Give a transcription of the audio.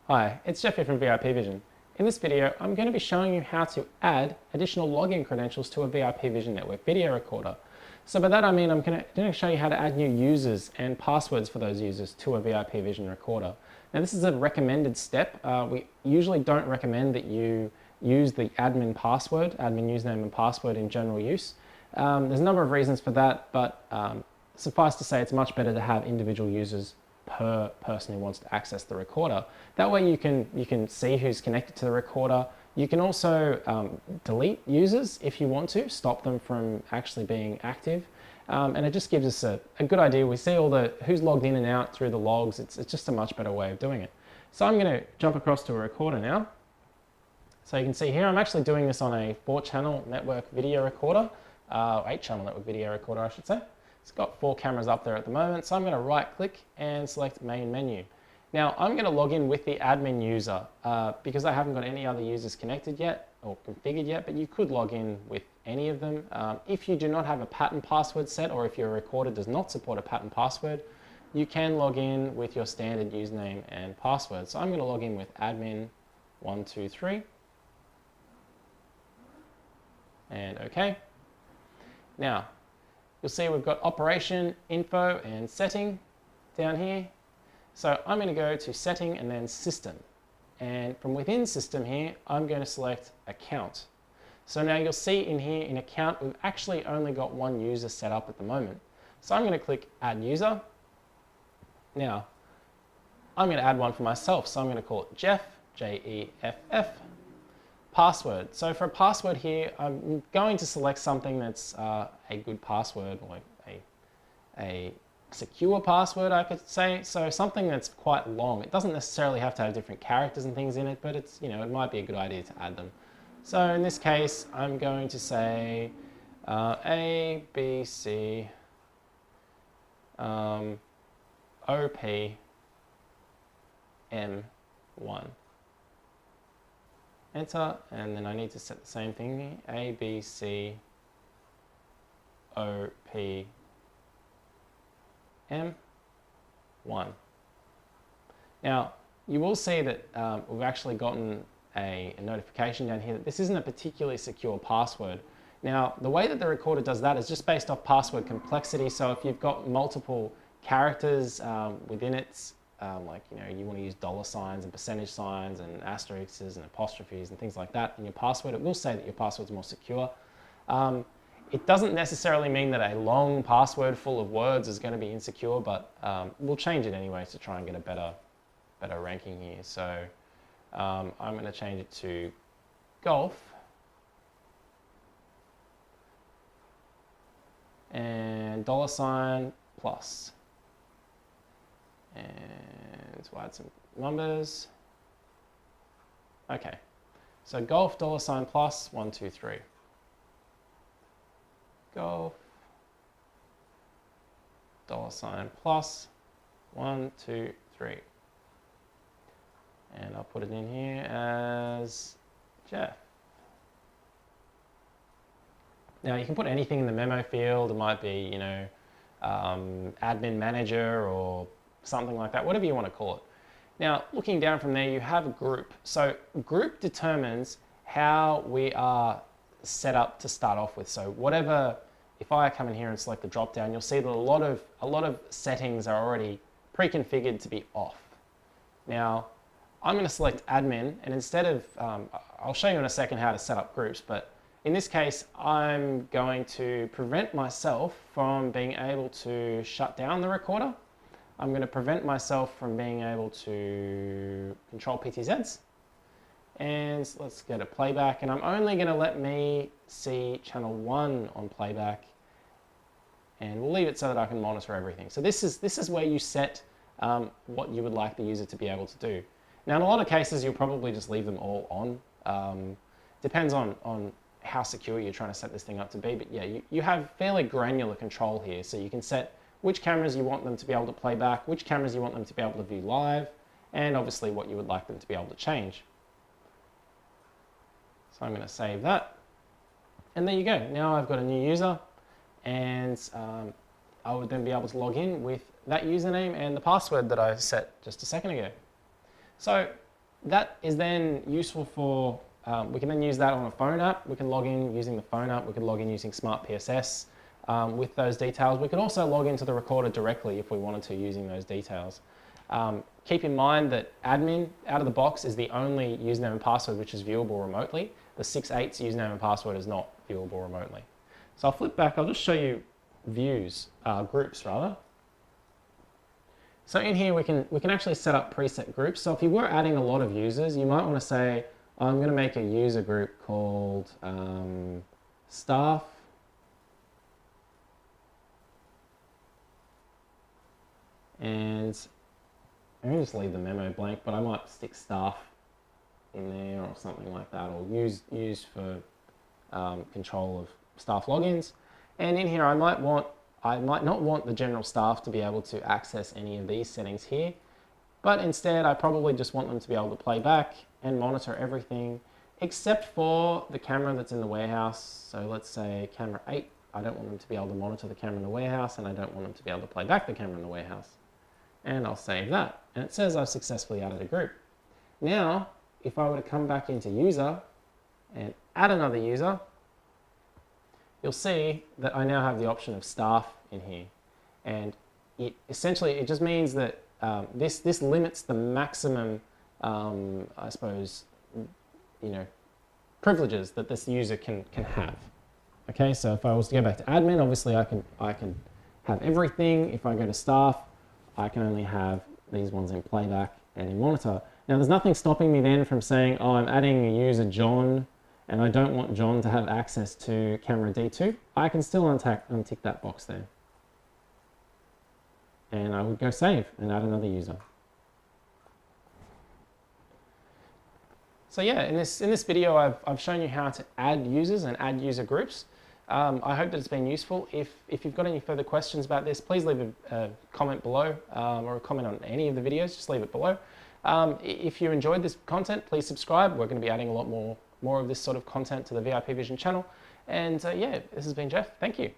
Hi, it's Jeff here from VIP Vision. In this video, I'm going to be showing you how to add additional login credentials to a VIP Vision Network video recorder. So by that I mean I'm going to show you how to add new users and passwords for those users to a VIP Vision recorder. Now this is a recommended step. We usually don't recommend that you use the admin username and password in general use. There's a number of reasons for that, but suffice to say it's much better to have individual users per person who wants to access the recorder. That way you can see who's connected to the recorder. You can also delete users if you want to, stop them from actually being active. And it just gives us a good idea. We see all who's logged in and out through the logs. It's just a much better way of doing it. So I'm going to jump across to a recorder now. So you can see here I'm actually doing this on a 4-channel network video recorder, 8-channel network video recorder I should say. It's got 4 cameras up there at the moment, so I'm going to right click and select main menu. Now I'm going to log in with the admin user because I haven't got any other users connected yet or configured yet, but you could log in with any of them. If you do not have a pattern password set, or if your recorder does not support a pattern password, you can log in with your standard username and password. So I'm going to log in with admin123 and OK. Now you'll see we've got operation, info, and setting down here. So I'm going to go to setting and then system. And from within system here, I'm going to select account. So now you'll see in here in account, we've actually only got one user set up at the moment. So I'm going to click add user. Now, I'm going to add one for myself. So I'm going to call it Jeff, Jeff. Password. So for a password here, I'm going to select something that's a good password, like a secure password, I could say. So something that's quite long. It doesn't necessarily have to have different characters and things in it, but it's, it might be a good idea to add them. So in this case, I'm going to say A, B, C, O, P, M, 1. Enter, and then I need to set the same thing here, A, B, C, O, P, M, 1. Now, you will see that we've actually gotten a notification down here that this isn't a particularly secure password. Now, the way that the recorder does that is just based off password complexity. So if you've got multiple characters within it, like you want to use $signs and percentage signs and asterisks and apostrophes and things like that in your password, it will say that your password's more secure. It doesn't necessarily mean that a long password full of words is going to be insecure, but we'll change it anyway to try and get a better ranking here. So I'm going to change it to golf and $ plus. And we'll add some numbers. Okay, so golf $ plus 1, 2, 3. Golf $ plus 1, 2, 3. And I'll put it in here as Jeff. Now you can put anything in the memo field. It might be, admin manager or something like that, whatever you want to call it. Now, looking down from there, you have a group. So group determines how we are set up to start off with. So whatever, if I come in here and select the drop down, you'll see that a lot of settings are already pre-configured to be off. Now, I'm going to select admin, and instead of, I'll show you in a second how to set up groups, but in this case, I'm going to prevent myself from being able to shut down the recorder. I'm going to prevent myself from being able to control PTZs. And let's go to playback, and I'm only going to let me see channel 1 on playback, and we'll leave it so that I can monitor everything. So this is where you set what you would like the user to be able to do. Now in a lot of cases you'll probably just leave them all on. Depends on how secure you're trying to set this thing up to be, but yeah, you have fairly granular control here, so you can set which cameras you want them to be able to play back, which cameras you want them to be able to view live, and obviously what you would like them to be able to change. So I'm going to save that. And there you go. Now I've got a new user, and I would then be able to log in with that username and the password that I set just a second ago. So that is then useful for, we can then use that on a phone app. We can log in using the phone app. We can log in using Smart PSS with those details. We can also log into the recorder directly if we wanted to using those details. Keep in mind that admin out of the box is the only username and password which is viewable remotely. The 6/8 username and password is not viewable remotely. So I'll flip back. I'll just show you views, groups rather. So in here we can actually set up preset groups. So if you were adding a lot of users, you might want to say, I'm going to make a user group called staff. And I'm going to just leave the memo blank, but I might stick staff in there or something like that, or use for control of staff logins. And in here I might not want the general staff to be able to access any of these settings here, but instead I probably just want them to be able to play back and monitor everything except for the camera that's in the warehouse. So let's say camera 8, I don't want them to be able to monitor the camera in the warehouse, and I don't want them to be able to play back the camera in the warehouse. And I'll save that. And it says I've successfully added a group. Now, if I were to come back into user and add another user, you'll see that I now have the option of staff in here. And it just means that this limits the maximum, I suppose, privileges that this user can have. Okay, so if I was to go back to admin, obviously I can have everything. If I go to staff, I can only have these ones in playback and in monitor. Now there's nothing stopping me then from saying, oh, I'm adding a user John, and I don't want John to have access to camera D2. I can still untick that box there. And I would go save and add another user. So yeah, in this video, I've shown you how to add users and add user groups. I hope that it's been useful. If you've got any further questions about this, please leave a comment below, or a comment on any of the videos, just leave it below. If you enjoyed this content, please subscribe. We're going to be adding a lot more of this sort of content to the VIP Vision channel. And yeah, this has been Jeff. Thank you.